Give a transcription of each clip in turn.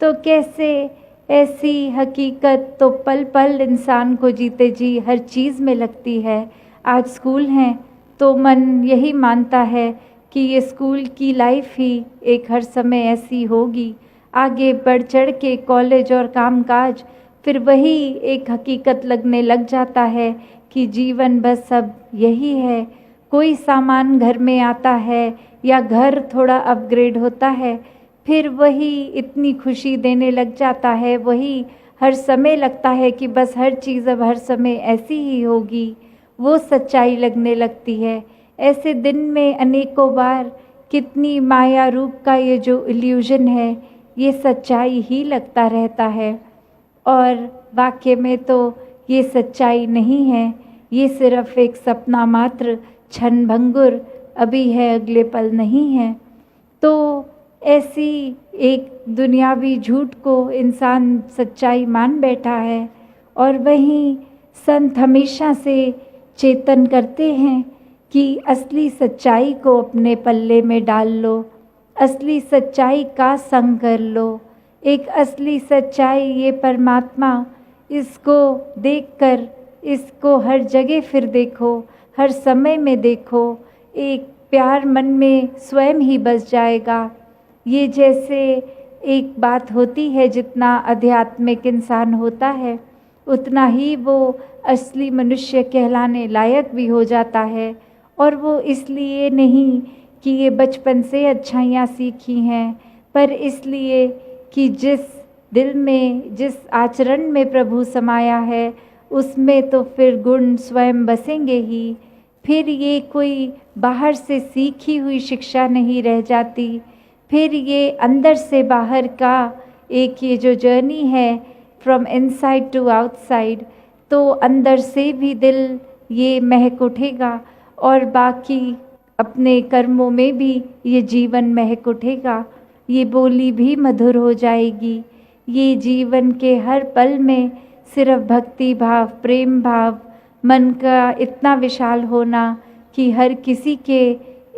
तो कैसे ऐसी हकीकत तो पल पल इंसान को जीते जी हर चीज़ में लगती है। आज स्कूल हैं तो मन यही मानता है कि ये स्कूल की लाइफ ही एक हर समय ऐसी होगी। आगे बढ़ चढ़ के कॉलेज और कामकाज, फिर वही एक हकीकत लगने लग जाता है कि जीवन बस अब यही है। कोई सामान घर में आता है या घर थोड़ा अपग्रेड होता है, फिर वही इतनी खुशी देने लग जाता है। वही हर समय लगता है कि बस हर चीज़ अब हर समय ऐसी ही होगी, वो सच्चाई लगने लगती है। ऐसे दिन में अनेकों बार कितनी माया रूप का ये जो इल्यूजन है, ये सच्चाई ही लगता रहता है। और वाकई में तो ये सच्चाई नहीं है, ये सिर्फ एक सपना मात्र, क्षणभंगुर अभी है, अगले पल नहीं है। तो ऐसी एक दुनियावी झूठ को इंसान सच्चाई मान बैठा है। और वहीं संत हमेशा से चेतन करते हैं कि असली सच्चाई को अपने पल्ले में डाल लो, असली सच्चाई का संग कर लो। एक असली सच्चाई ये परमात्मा, इसको देखकर इसको हर जगह फिर देखो, हर समय में देखो, एक प्यार मन में स्वयं ही बस जाएगा। ये जैसे एक बात होती है, जितना आध्यात्मिक इंसान होता है उतना ही वो असली मनुष्य कहलाने लायक भी हो जाता है। और वो इसलिए नहीं कि ये बचपन से अच्छाइयाँ सीखी हैं, पर इसलिए कि जिस दिल में, जिस आचरण में प्रभु समाया है, उसमें तो फिर गुण स्वयं बसेंगे ही। फिर ये कोई बाहर से सीखी हुई शिक्षा नहीं रह जाती, फिर ये अंदर से बाहर का एक ये जो जर्नी है, फ्रॉम इनसाइड टू आउटसाइड, तो अंदर से भी दिल ये महक उठेगा और बाकी अपने कर्मों में भी ये जीवन महक उठेगा। ये बोली भी मधुर हो जाएगी। ये जीवन के हर पल में सिर्फ भक्ति भाव, प्रेम भाव, मन का इतना विशाल होना कि हर किसी के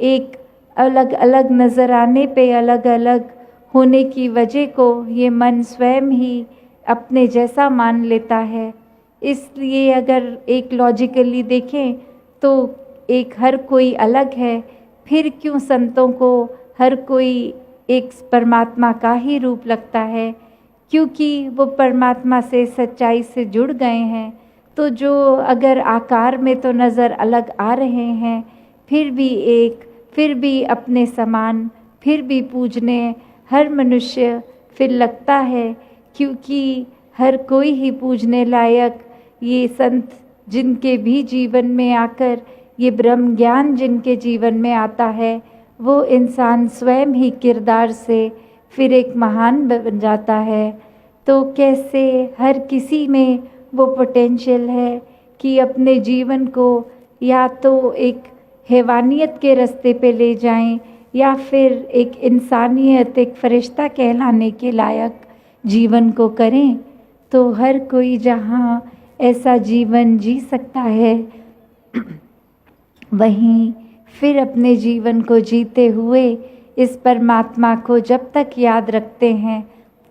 एक अलग अलग नज़र आने पे अलग अलग होने की वजह को ये मन स्वयं ही अपने जैसा मान लेता है। इसलिए अगर एक लॉजिकली देखें तो एक हर कोई अलग है, फिर क्यों संतों को हर कोई एक परमात्मा का ही रूप लगता है? क्योंकि वो परमात्मा से सच्चाई से जुड़ गए हैं। तो जो अगर आकार में तो नज़र अलग आ रहे हैं, फिर भी एक, फिर भी अपने समान, फिर भी पूजने हर मनुष्य फिर लगता है, क्योंकि हर कोई ही पूजने लायक। ये संत जिनके भी जीवन में आकर ये ब्रह्म ज्ञान जिनके जीवन में आता है, वो इंसान स्वयं ही किरदार से फिर एक महान बन जाता है। तो कैसे हर किसी में वो पोटेंशियल है कि अपने जीवन को या तो एक हैवानियत के रास्ते पे ले जाएं, या फिर एक इंसानियत, एक फरिश्ता कहलाने के लायक जीवन को करें। तो हर कोई जहाँ ऐसा जीवन जी सकता है, वहीं फिर अपने जीवन को जीते हुए इस परमात्मा को जब तक याद रखते हैं,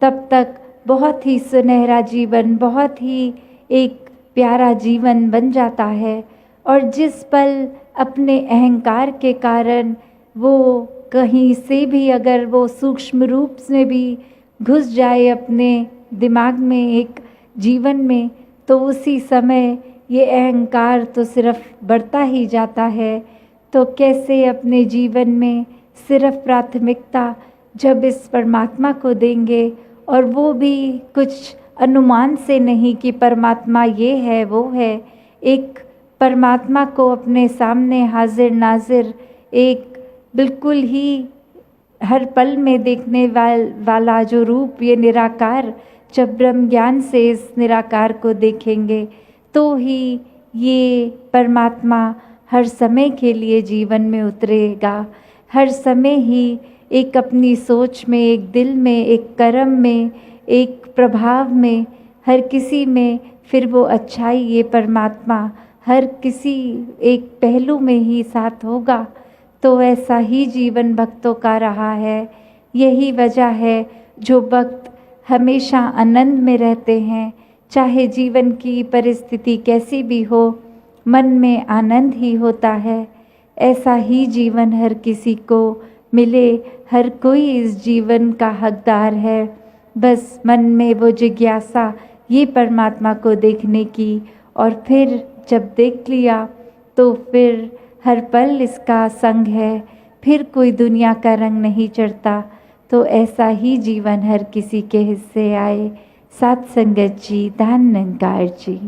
तब तक बहुत ही सुनहरा जीवन, बहुत ही एक प्यारा जीवन बन जाता है। और जिस पल अपने अहंकार के कारण वो कहीं से भी अगर वो सूक्ष्म रूप से भी घुस जाए अपने दिमाग में, एक जीवन में, तो उसी समय ये अहंकार तो सिर्फ बढ़ता ही जाता है। तो कैसे अपने जीवन में सिर्फ प्राथमिकता जब इस परमात्मा को देंगे, और वो भी कुछ अनुमान से नहीं कि परमात्मा ये है वो है, एक परमात्मा को अपने सामने हाजिर नाजिर, एक बिल्कुल ही हर पल में देखने वाला जो रूप, ये निराकार, जब ब्रह्म ज्ञान से इस निराकार को देखेंगे, तो ही ये परमात्मा हर समय के लिए जीवन में उतरेगा। हर समय ही एक अपनी सोच में, एक दिल में, एक कर्म में, एक प्रभाव में, हर किसी में फिर वो अच्छाई, ये परमात्मा हर किसी एक पहलू में ही साथ होगा। तो ऐसा ही जीवन भक्तों का रहा है। यही वजह है जो भक्त हमेशा आनंद में रहते हैं। चाहे जीवन की परिस्थिति कैसी भी हो, मन में आनंद ही होता है। ऐसा ही जीवन हर किसी को मिले, हर कोई इस जीवन का हकदार है। बस मन में वो जिज्ञासा ये परमात्मा को देखने की, और फिर जब देख लिया तो फिर हर पल इसका संग है, फिर कोई दुनिया का रंग नहीं चढ़ता। तो ऐसा ही जीवन हर किसी के हिस्से आए। सात संगत जी, धन निरंकार जी।